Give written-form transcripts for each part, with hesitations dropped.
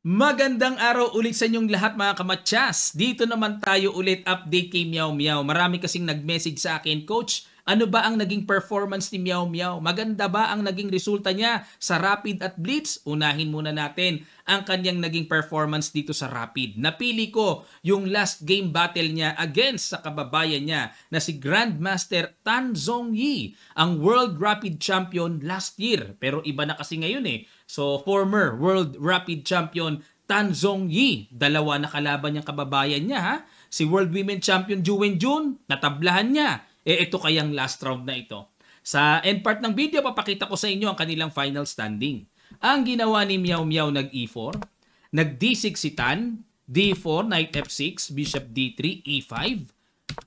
Magandang araw ulit sa inyong lahat mga kamatyas. Dito naman tayo ulit update kay Meow Meow. Marami kasing nag-message sa akin, Coach, ano ba ang naging performance ni Meow Meow? Maganda ba ang naging resulta niya sa Rapid at Blitz? Unahin muna natin ang kanyang naging performance dito sa Rapid. Napili ko yung last game battle niya against sa kababayan niya na si Grandmaster Tan Zhongyi, ang World Rapid Champion last year. Pero iba na kasi ngayon eh. So, former World Rapid Champion Tan Zhongyi. Dalawa na kalaban niyang kababayan niya ha. Si World Women Champion Ju Wenjun, natablahan niya. Ito kayang last round na ito. Sa end part ng video, papakita ko sa inyo ang kanilang final standing. Ang ginawa ni Meow Meow nag-E4, nag-D6 si Tan, D4, Knight F6, Bishop D3, E5.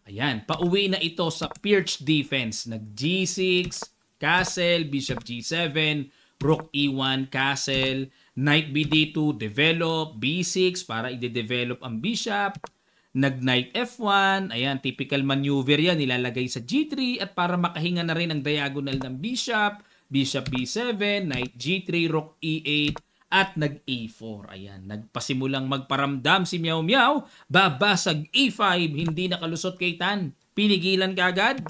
Ayan, pauwi na ito sa Perch defense. Nag-G6, Castle, Bishop G7, Rook E1, Castle, Knight BD2, develop, B6 para i-develop ang bishop, nag-Knight F1, ayan, typical maneuver yan, nilalagay sa G3 at para makahinga na rin ang diagonal ng bishop, Bishop B7, Knight G3, Rook E8, at nag-E4. Ayan, nagpasimulang magparamdam si Meow Meow, babasag E5, hindi nakalusot kay Tan. Pinigilan kagad.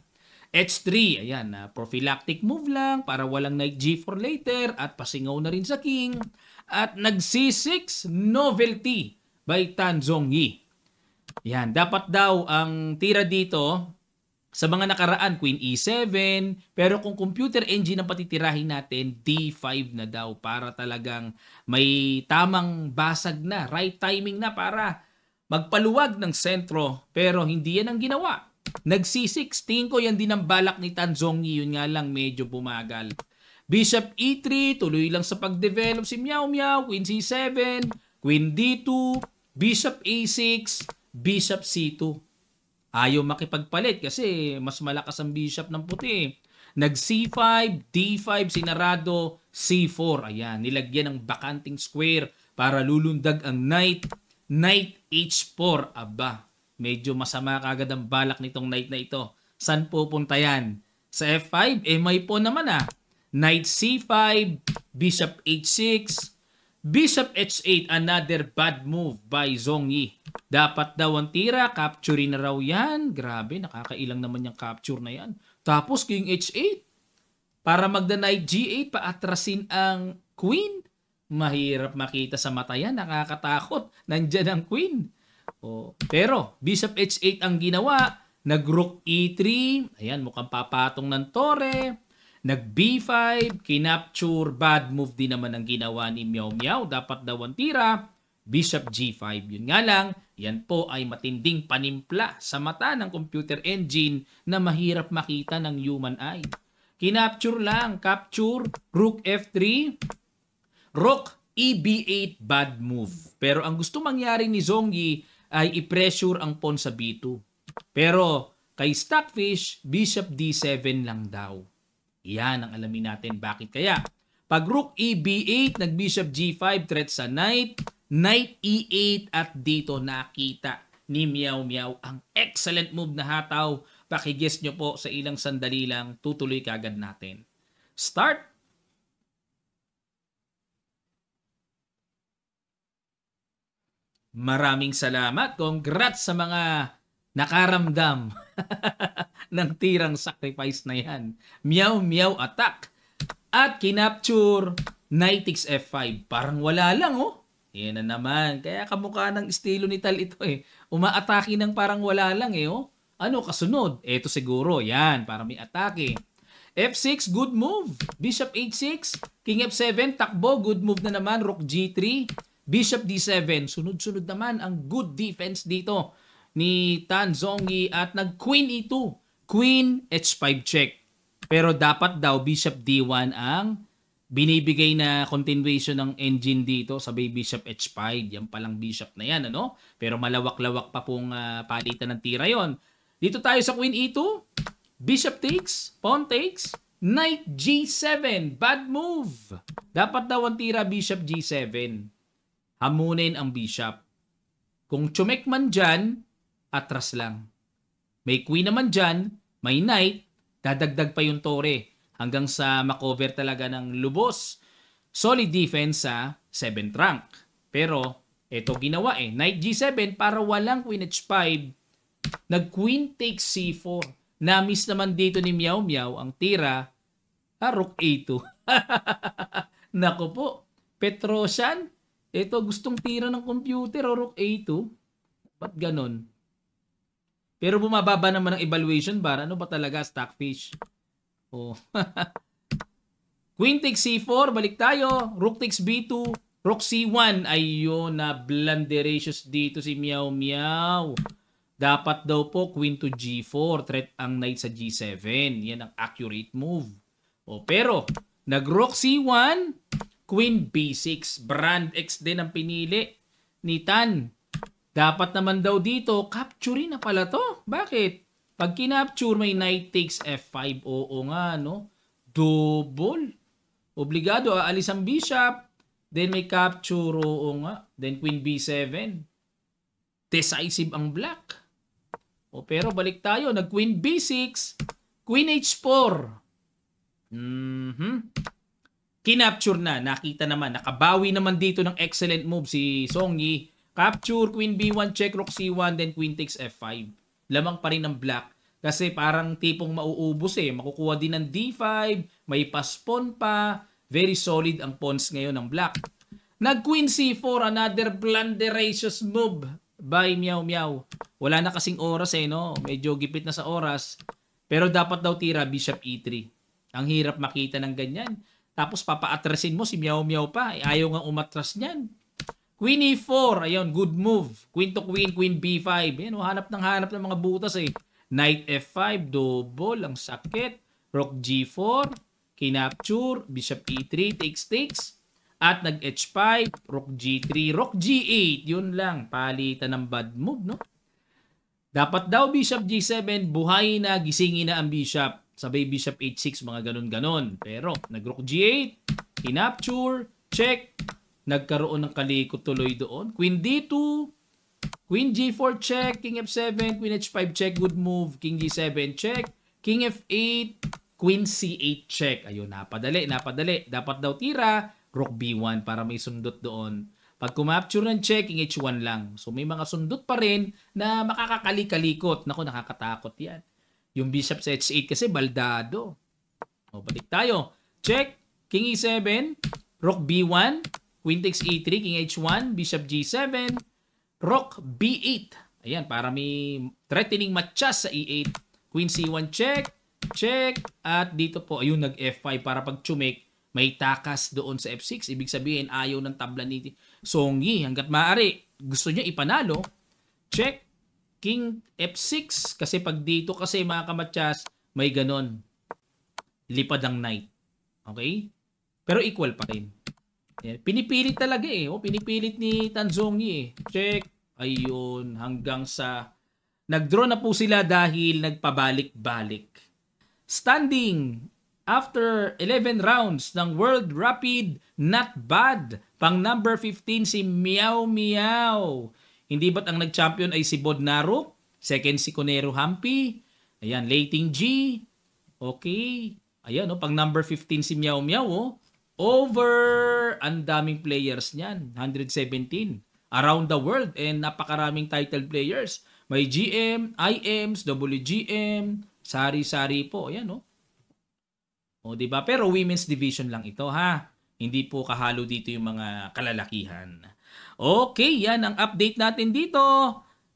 H3, ayan, prophylactic move lang para walang Knight G4 later at pasingaw na rin sa King. At nag-C6, novelty by Tan Zhongyi. Yan, dapat daw ang tira dito sa mga nakaraan, Queen E7, pero kung computer engine ang patitirahin natin, D5 na daw para talagang may tamang basag na, right timing na para magpaluwag ng sentro, pero hindi yan ang ginawa. Nag-C6, tingin ko yan din ang balak ni Tan Zhongyi, yun nga lang medyo bumagal. Bishop E3, tuloy lang sa pag-develop si Meow Meow, Queen C7, Queen D2, Bishop A6, Bishop C2. Ayaw makipagpalit kasi mas malakas ang bishop ng puti. Nag-C5, D5, sinarado, C4. Ayan, nilagyan ng bakanting square para lulundag ang knight. Knight H4. Aba, medyo masama kagad ang balak nitong knight na ito. Saan pupunta yan? Sa F5, may pawn naman Knight C5, Bishop H6, Bishop H8, another bad move by Zhongyi. Dapat daw ang tira, capture na raw yan. Grabe, nakakailang naman yung capture na yan. Tapos King H8. Para magda-Knight G8, paatrasin ang Queen. Mahirap makita sa mata yan, nakakatakot. Nandyan ang Queen. Pero Bishop H8 ang ginawa. Nag-Rook E3. Ayan, mukhang papatong ng tore. Nag-B5, kinapture, bad move din naman ang ginawa ni Meow Meow. Dapat daw ang tira, Bishop G5. Yun nga lang, yan po ay matinding panimpla sa mata ng computer engine na mahirap makita ng human eye. Kinapture lang, capture, Rook F3, Rook EB8, bad move. Pero ang gusto mangyari ni Zhongyi ay i-pressure ang pawn sa B2. Pero kay Stockfish, Bishop D7 lang daw. Yan ang alamin natin bakit kaya. Pag Rook EB8, nag-Bishop G5, threat sa Knight, Knight E8 at dito nakita ni Meow Meow ang excellent move na hataw. Pakiguess nyo po sa ilang sandali lang, tutuloy kagad natin. Start! Maraming salamat. Congrats sa mga nakaramdam ng tirang sacrifice na yan. Meow Meow attack. At kinapture Knight takes F5. Parang wala lang Yan na naman. Kaya kamukha ng estilo ni Tal ito Umaatake ng parang wala lang Ano kasunod? Ito siguro. Yan. Para may atake. F6, good move. Bishop H6. King F7, takbo. Good move na naman. Rook G3. Bishop D7. Sunod-sunod naman ang good defense dito ni Tan Zhongyi at nag-Queen E2. Queen H5 check. Pero dapat daw Bishop D1 ang binibigay na continuation ng engine dito, sabay Bishop H5. Yan palang Bishop na yan, Pero malawak-lawak pa pong palitan ng tira yon. Dito tayo sa Queen E2. Bishop takes, Pawn takes, Knight G7. Bad move. Dapat daw ang tira Bishop G7. Hamunin ang Bishop. Kung chumek man dyan, atras lang. May Queen naman dyan, may Knight, dadagdag pa yung tore hanggang sa makover talaga ng lubos. Solid defense sa 7th rank. Pero, ito ginawa Knight G7 para walang Queen H5. Nag-Queen takes C4. Na-miss naman dito ni Meow Meow ang tira. Rook A2. Nako po. Petrosian, ito gustong tira ng computer o Rook A2. Ba't ganon? Pero bumababa naman ang evaluation bar. Ano ba talaga, Stockfish? Oh. Queen takes C4, balik tayo. Rook takes B2, Rook C1. Ayun, na blunderacious dito si Meow Meow. Dapat daw po Queen to G4, threat ang Knight sa G7. Yan ang accurate move. Pero, nag-Rook C1, Queen B6. Brand X din ang pinili ni Tan. Dapat naman daw dito, capturein na pala to. Bakit? Pag kinapture, may Knight takes F5. Oo nga, no? Double. Obligado, aalis ang bishop. Then may capture, oo nga. Then Queen B7. Decisive ang black. Pero balik tayo, nag-Queen B6, Queen H4. Kinapture na, nakita naman, nakabawi naman dito ng excellent move si Song Yi. Capture, Queen B1, check, Rook C1, then Queen takes F5. Lamang pa rin ng black. Kasi parang tipong mauubos makukuha din ng D5, may paspon pa. Very solid ang pawns ngayon ng black. Nag-Queen C4, another blunderacious move by Meow Meow. Wala na kasing oras no? Medyo gipit na sa oras. Pero dapat daw tira Bishop E3. Ang hirap makita ng ganyan. Tapos papaatrasin mo si Meow Meow pa. Ayaw nga umatras niyan. Queen E4. Ayun, good move. Queen to Queen, Queen B5. Yan, hanap ng mga butas Knight F5, double. Ang sakit. Rook G4. Kinapture. Bishop E3, takes. At nag-H5, Rook G3, Rook G8. Yun lang, palitan ng bad move, no? Dapat daw Bishop G7, buhay na, gisingin na ang Bishop. Sabay Bishop H6, mga ganon-ganon. Pero, nag-Rook G8, kinapture, check. Nagkaroon ng kalikot tuloy doon. Queen D2, Queen G4 check, King F7, Queen H5 check, good move. King G7 check, King F8, Queen C8 check. Ayun, napadali. Dapat daw tira, Rook B1 para may sundot doon. Pag kumapture ng check, King H1 lang. So may mga sundot pa rin na makakakalikot. Naku, nakakatakot yan. Yung Bishop sa H8 kasi baldado. Balik tayo. Check, King E7, Rook B1, Queen takes E3, King H1, Bishop G7, Rook B8. Ayan, para may threatening matchas sa E8. Queen C1 check, at dito po, ayun, nag-F5 para pag chumek, may takas doon sa F6. Ibig sabihin, ayaw ng tabla ni Song Yi. Hanggat maaari, gusto niya ipanalo. Check. King F6. Kasi pag dito kasi mga kamatsas, may ganon. Lipad ang knight. Okay? Pero equal pa rin. Yan. Pinipilit talaga pinipilit ni Tan Song Yi Check. Ayun. Hanggang sa nag-draw na po sila dahil nagpabalik-balik. Standing after 11 rounds ng World Rapid, not bad. Pang number 15 si Meow Meow. Hindi ba't ang nag-champion ay si Bodnaruk? Second si Conero Hampi. Ayan, Leiting G. Okay. Ayan, pang number 15 si Meow Meow. Over ang daming players niyan. 117. Around the world. And napakaraming title players. May GM, IMs, WGM, sari-sari po. Ayan, diba? Pero women's division lang ito, ha? Hindi po kahalo dito yung mga kalalakihan. Okay, yan ang update natin dito.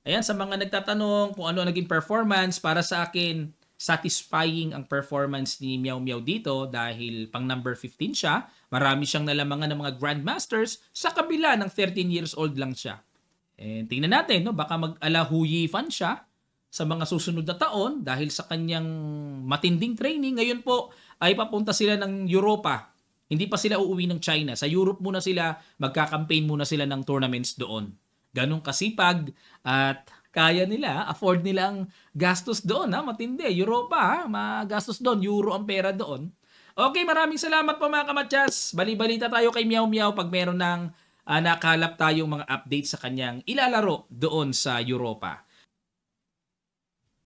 Ayan, sa mga nagtatanong kung ano naging performance, para sa akin, satisfying ang performance ni Meow Meow dito dahil pang number 15 siya. Marami siyang nalamangan ng mga Grandmasters sa kabila ng 13 years old lang siya. And tingnan natin, baka mag-alahuyi fan siya sa mga susunod na taon dahil sa kanyang matinding training. Ngayon po ay papunta sila ng Europa. Hindi pa sila uuwi ng China. Sa Europe muna sila, magka-campaign muna sila ng tournaments doon. Ganong kasipag at kaya nila, afford nila ang gastos doon. Matindi. Europa, magastos doon. Euro ang pera doon. Okay, maraming salamat po mga kamatsas. Bali-balita tayo kay Meow Meow pag meron ng nakalap tayong mga updates sa kanyang ilalaro doon sa Europa.